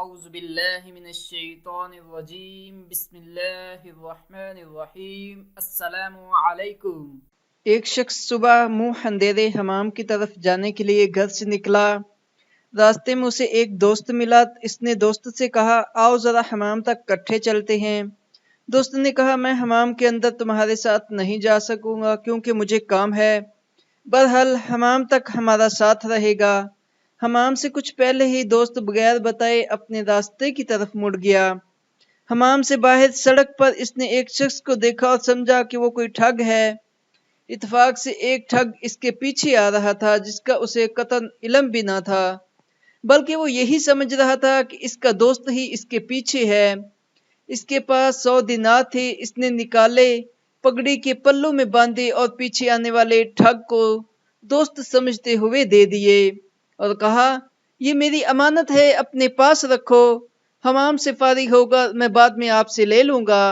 اعوذ باللہ من الشیطان الرجیم بسم اللہ الرحمن الرحیم السلام علیکم۔ ایک شخص صبح منہ اندھیرے حمام کی طرف جانے کے لیے گھر سے نکلا۔ راستے میں اسے ایک دوست ملا۔ اس نے دوست سے کہا، آؤ ذرا حمام تک کٹھے چلتے ہیں۔ دوست نے کہا، میں حمام کے اندر تمہارے ساتھ نہیں جا سکوں گا کیونکہ مجھے کام ہے۔ بہرحال حمام تک ہمارا ساتھ رہے گا۔ حمام سے کچھ پہلے ہی دوست بغیر بتائے اپنے راستے کی طرف مڑ گیا۔ حمام سے باہر سڑک پر اس نے ایک شخص کو دیکھا اور سمجھا کہ وہ کوئی ٹھگ ہے۔ اتفاق سے ایک ٹھگ اس کے پیچھے آ رہا تھا جس کا اسے قطعاً علم بھی نہ تھا، بلکہ وہ یہی سمجھ رہا تھا کہ اس کا دوست ہی اس کے پیچھے ہے۔ اس کے پاس 100 دینار تھے۔ اس نے نکالے، پگڑی کے پلوں میں باندھے اور پیچھے آنے والے ٹھگ کو دوست سمجھتے ہوئے دے دیے اور کہا، یہ میری امانت ہے، اپنے پاس رکھو، حمام سے فارغ ہوگا میں بعد میں آپ سے لے لوں گا۔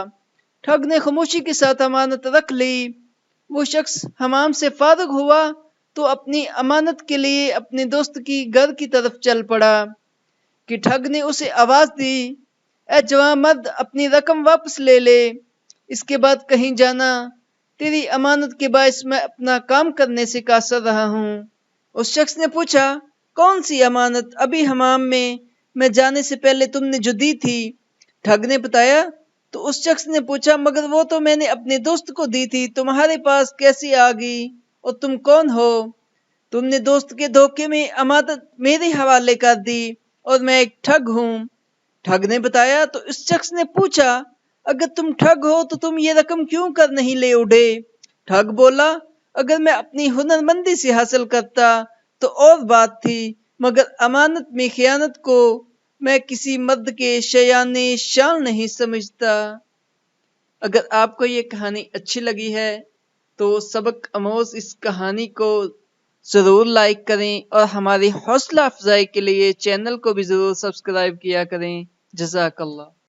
ٹھگ نے خاموشی کے ساتھ امانت رکھ لی۔ وہ شخص حمام سے فارغ ہوا تو اپنی امانت کے لیے اپنے دوست کی گھر کی طرف چل پڑا کہ ٹھگ نے اسے آواز دی، اے جوان مرد، اپنی رقم واپس لے لے، اس کے بعد کہیں جانا، تیری امانت کے باعث میں اپنا کام کرنے سے قاصر رہا ہوں۔ اس شخص نے پوچھا، کون سی امانت؟ ابھی حمام میں جانے سے پہلے تم نے جو دی تھی۔ ٹھگ نے بتایا تو اس شخص نے پوچھا، مگر وہ تو میں نے اپنے دوست کو دی تھی، تمہارے پاس کیسی آ گئی اور تم کون ہو؟ تم نے دوست کے دھوکے میں امانت میرے حوالے کر دی اور میں ایک ٹھگ ہوں۔ ٹھگ نے بتایا تو اس شخص نے پوچھا، اگر تم ٹھگ ہو تو تم یہ رقم کیوں کر نہیں لے اڑے؟ ٹھگ بولا، اگر میں اپنی ہنرمندی سے حاصل کرتا تو اور بات تھی، مگر امانت میں خیانت کو میں کسی مرد کے شایان شان نہیں سمجھتا۔ اگر آپ کو یہ کہانی اچھی لگی ہے تو سبق آموز اس کہانی کو ضرور لائک کریں اور ہماری حوصلہ افزائی کے لیے چینل کو بھی ضرور سبسکرائب کیا کریں۔ جزاک اللہ۔